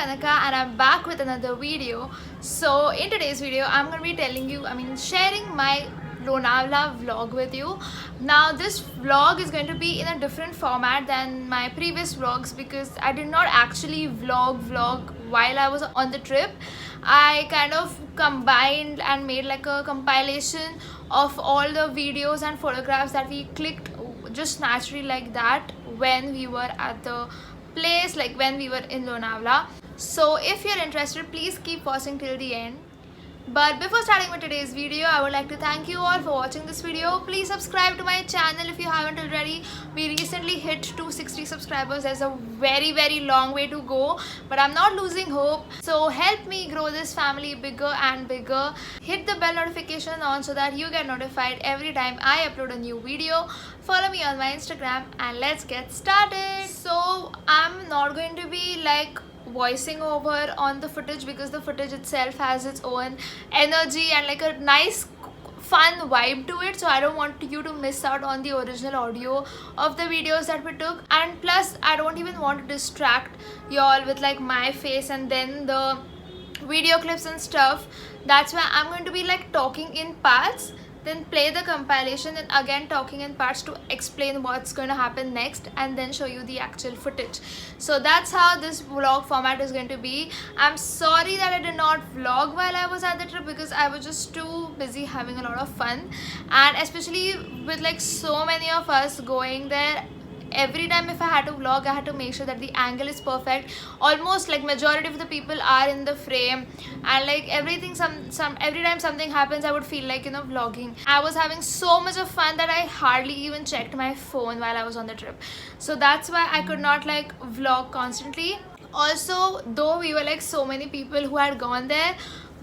Anaka and I'm back with another video. So in today's video I'm going to be telling you, sharing my Lonavala vlog with you. Now this vlog is going to be in a different format than my previous vlogs because I did not actually vlog while I was on the trip. I kind of combined and made like a compilation of all the videos and photographs that we clicked just naturally like that when we were at the place, like when we were in Lonavala. So if you're interested, please keep watching till the end. But before starting with today's video, I would like to thank you all for watching this video. Please subscribe to my channel if you haven't already. We recently hit 260 subscribers. There's a very long way to go, but I'm not losing hope. So help me grow this family bigger and bigger. Hit the bell notification on so that you get notified every time I upload a new video. Follow me on my Instagram and let's get started. So I'm not going to be like voicing over on the footage because the footage itself has its own energy and like a nice fun vibe to it, so I don't want you to miss out on the original audio of the videos that we took. And plus I don't even want to distract y'all with like my face and then the video clips and stuff. That's why I'm going to be like talking in parts, then play the compilation, and again talking in parts to explain what's going to happen next and then show you the actual footage. So that's how this vlog format is going to be. I'm sorry that I did not vlog while I was at the trip because I was just too busy having a lot of fun, and especially with like so many of us going there. Every time if I had to vlog, I had to make sure that the angle is perfect. Almost like majority of the people are in the frame, and like everything, every time something happens I would feel like, vlogging. I was having so much of fun that I hardly even checked my phone while I was on the trip. So that's why I could not like vlog constantly. Also, though we were like so many people who had gone there,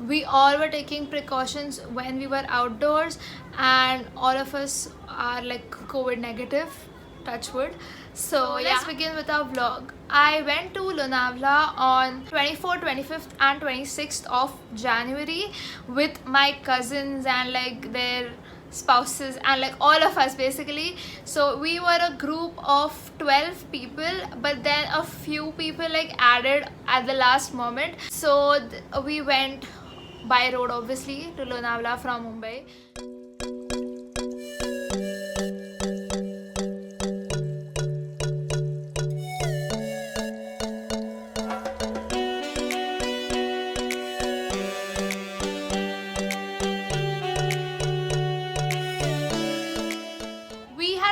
we all were taking precautions when we were outdoors, and all of us are like COVID negative, touch wood. So let's begin with our vlog. I went to Lonavala on 24th, 25th and 26th of January with my cousins and like their spouses and like all of us basically. So we were a group of 12 people, but then a few people like added at the last moment. So we went by road obviously to Lonavala from Mumbai.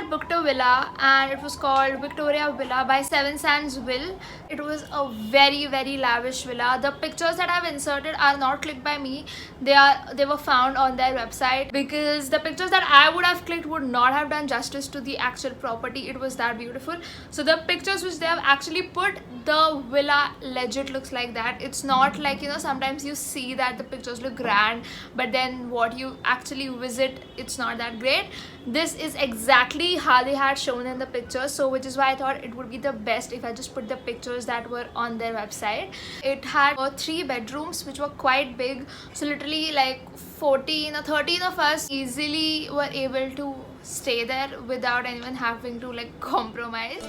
Booked a villa and it was called Victoria Villa by Seven Sands Will. It was a very lavish villa. The pictures that I've inserted are not clicked by me. They were found on their website because the pictures that I would have clicked would not have done justice to the actual property. It was that beautiful. So the pictures which they have actually put, the villa legit looks like that. It's not like, sometimes you see that the pictures look grand, but then what you actually visit, it's not that great. This is exactly how they had shown in the pictures, so which is why I thought it would be the best if I just put the pictures that were on their website. It had 3 bedrooms which were quite big, so literally like 14 or 13 of us easily were able to stay there without anyone having to like compromise.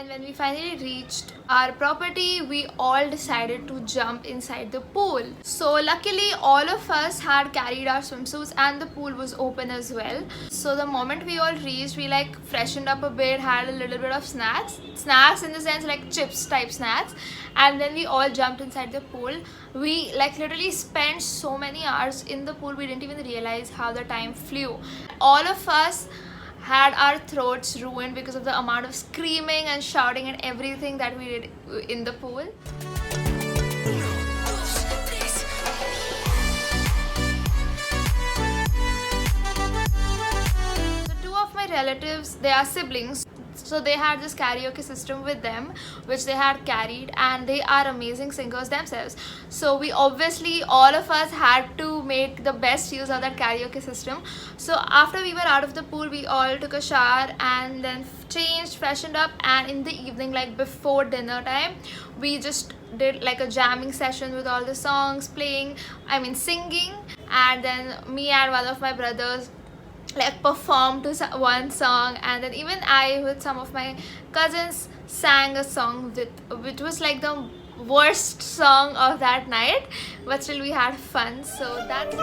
When we finally reached our property, we all decided to jump inside the pool. So luckily all of us had carried our swimsuits and the pool was open as well. So the moment we all reached, we like freshened up a bit, had a little bit of snacks in the sense like chips type snacks, and then we all jumped inside the pool. We like literally spent so many hours in the pool, we didn't even realize how the time flew. All of us had our throats ruined because of the amount of screaming and shouting and everything that we did in the pool. So 2 of my relatives, they are siblings. So they had this karaoke system with them, which they had carried, and they are amazing singers themselves. So we obviously, all of us had to make the best use of that karaoke system. So after we were out of the pool, we all took a shower and then changed, freshened up, and in the evening, like before dinner time, we just did like a jamming session with all the songs playing, I mean singing. And then me and one of my brothers like performed to one song, and then even I with some of my cousins sang a song which was like the worst song of that night, but still we had fun. So that's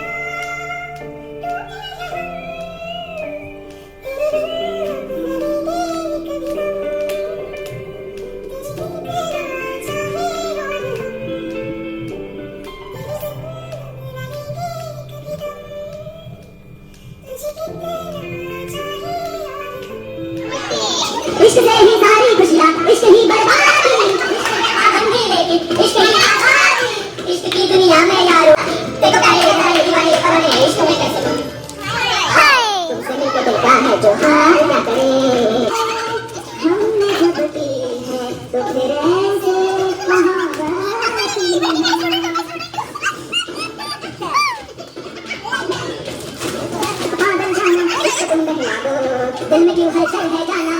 इश्क से ही सारी खुशियाँ, इश्क ही बर्बादी, लेकिन इश्क ही आबादी, इश्क की दुनिया में यारो, देखो पहले हमारे दीवाने परवाने इश्क में कैसे तुमसे मिलकर दिल का है जो हाल ना करे, हमने जब की है तो फिर ऐसे पागल जाना, इश्क तुम नहीं यादो, दिल में क्यों हलचल है जाना,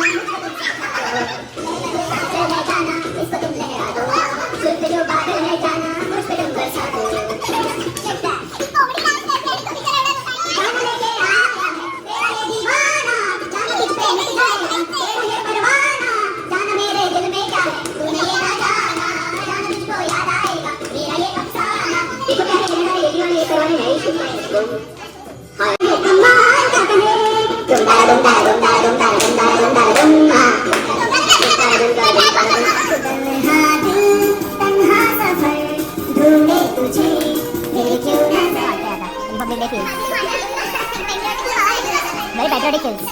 very patriotic hills.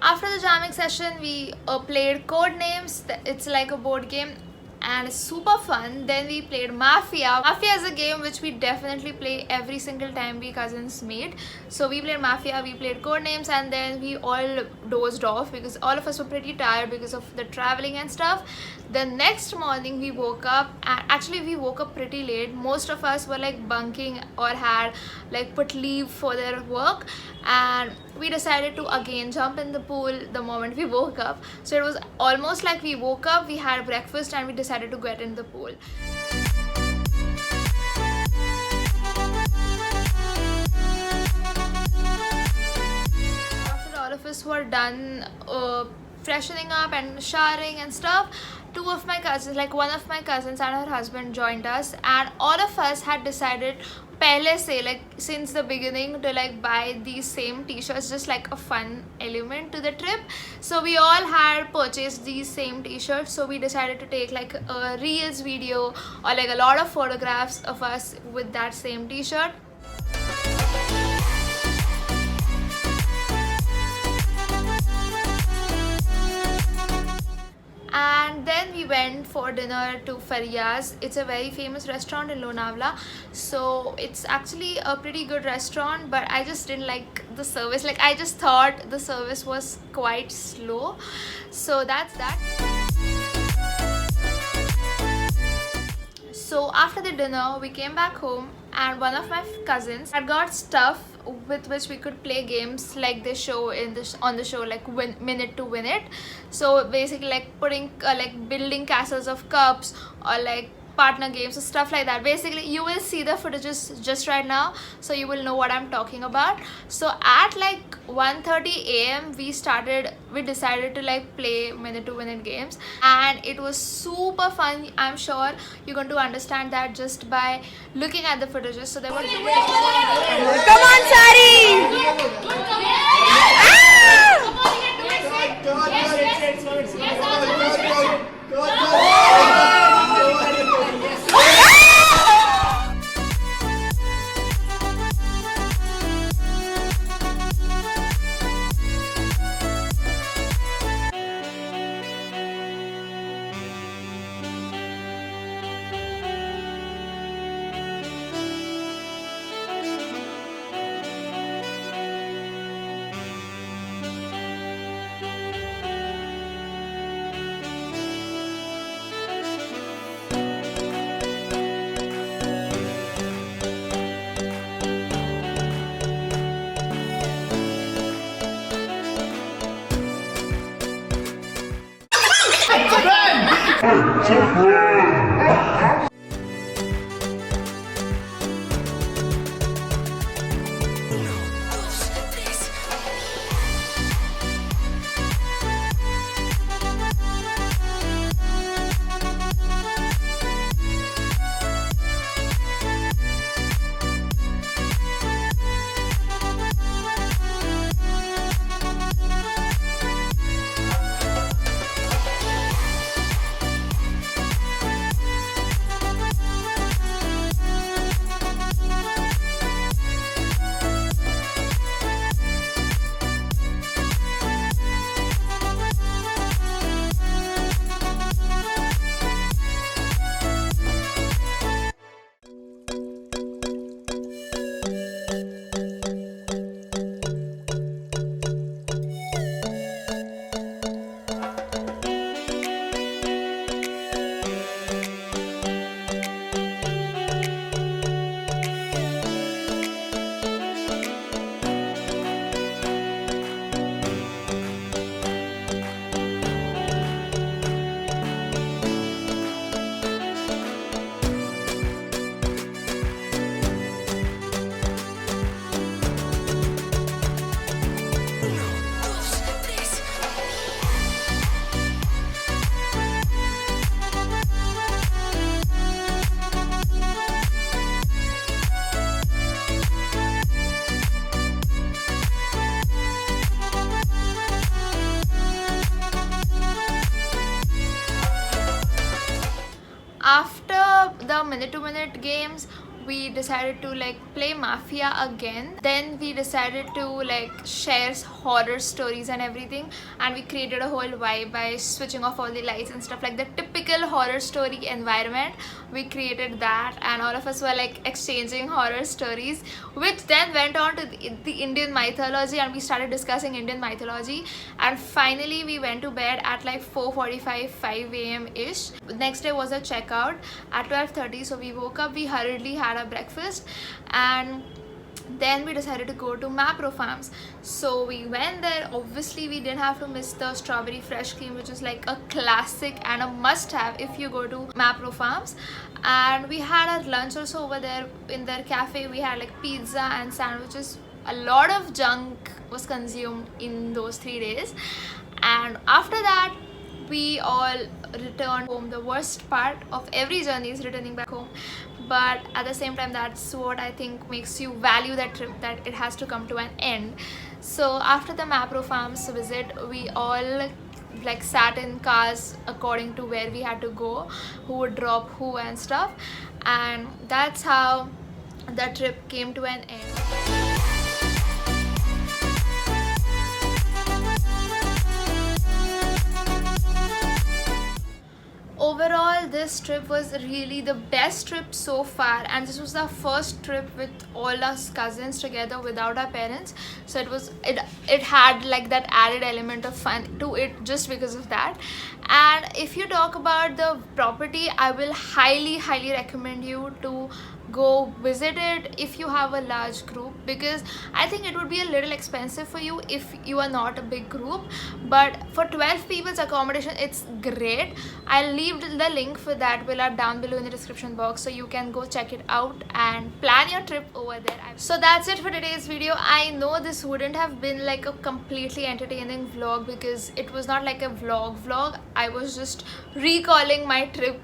After the jamming session, we played Codenames. It's like a board game and it's super fun. Then we played Mafia. Mafia is a game which we definitely play every single time we cousins meet. So we played Mafia, we played Codenames, and then we all dozed off because all of us were pretty tired because of the traveling and stuff. The next morning we woke up, and actually we woke up pretty late. Most of us were like bunking or had like put leave for their work, and we decided to again jump in the pool the moment we woke up. So it was almost like we woke up, we had breakfast, and we decided to get in the pool. After all of us were done freshening up and showering and stuff, two of my cousins, like one of my cousins and her husband joined us, and all of us had decided pehle se, like since the beginning, to like buy these same t-shirts, just like a fun element to the trip. So we all had purchased these same t-shirts, so we decided to take like a reels video or like a lot of photographs of us with that same t-shirt. And then we went for dinner to Fariya's. It's a very famous restaurant in Lonavala. So it's actually a pretty good restaurant, but I just didn't like the service. Like I just thought the service was quite slow. So that's that. So after the dinner, we came back home, and one of my cousins had got stuff with which we could play games like they show in this on the show, like Minute to Win It. So basically like putting like building castles of cups, or like partner games, so stuff like that. Basically you will see the footages just right now, so you will know what I'm talking about. So at like 1:30 a.m. we decided to like play minute to minute games, and it was super fun. I'm sure you're going to understand that just by looking at the footages. So there were Come on, Sari! After the minute to minute games, we decided to like play Mafia again. Then we decided to like share horror stories and everything, and we created a whole vibe by switching off all the lights and stuff, like the typical horror story environment. We created that, and all of us were like exchanging horror stories, which then went on to the Indian mythology, and we started discussing Indian mythology. And finally we went to bed at like 4:45 5 a.m. ish. Next day was a checkout at 12:30, so we woke up, we hurriedly had our breakfast, and then we decided to go to Mapro Farms. So we went there. Obviously we didn't have to miss the strawberry fresh cream, which is like a classic and a must have if you go to Mapro Farms. And we had our lunch also over there in their cafe. We had like pizza and sandwiches. A lot of junk was consumed in those 3 days, and after that we all returned home. The worst part of every journey is returning back home, but at the same time that's what I think makes you value that trip, that it has to come to an end. So after the Mapro Farms visit, we all like sat in cars according to where we had to go, who would drop who and stuff, and that's how the trip came to an end. Overall, this trip was really the best trip so far, and this was the first trip with all us cousins together without our parents. So it had like that added element of fun to it just because of that. And if you talk about the property, I will highly recommend you to go visit it if you have a large group, because I think it would be a little expensive for you if you are not a big group. But for 12 people's accommodation, it's great. I'll leave the link for that villa down below in the description box, so you can go check it out and plan your trip over there. So that's it for today's video. I know this wouldn't have been like a completely entertaining vlog, because it was not like a vlog. I was just recalling my trip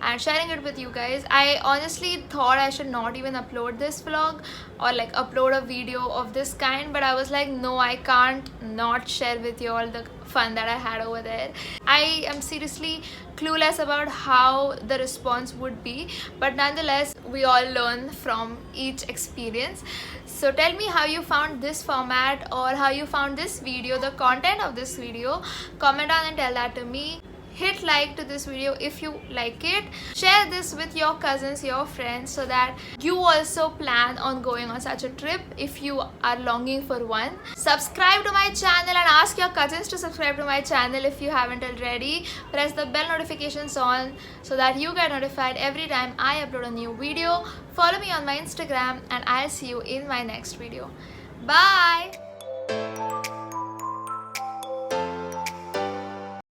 and sharing it with you guys. I honestly thought I should not even upload this vlog or like upload a video of this kind, but I was like, no, I can't not share with you all the fun that I had over there. I am seriously clueless about how the response would be, but nonetheless we all learn from each experience. So tell me how you found this format, or how you found this video, the content of this video. Comment down and tell that to me. Hit like to this video if you like it. Share this with your cousins, your friends, so that you also plan on going on such a trip if you are longing for one. Subscribe to my channel and ask your cousins to subscribe to my channel if you haven't already. Press the bell notifications on so that you get notified every time I upload a new video. Follow me on my Instagram, and I'll see you in my next video. Bye!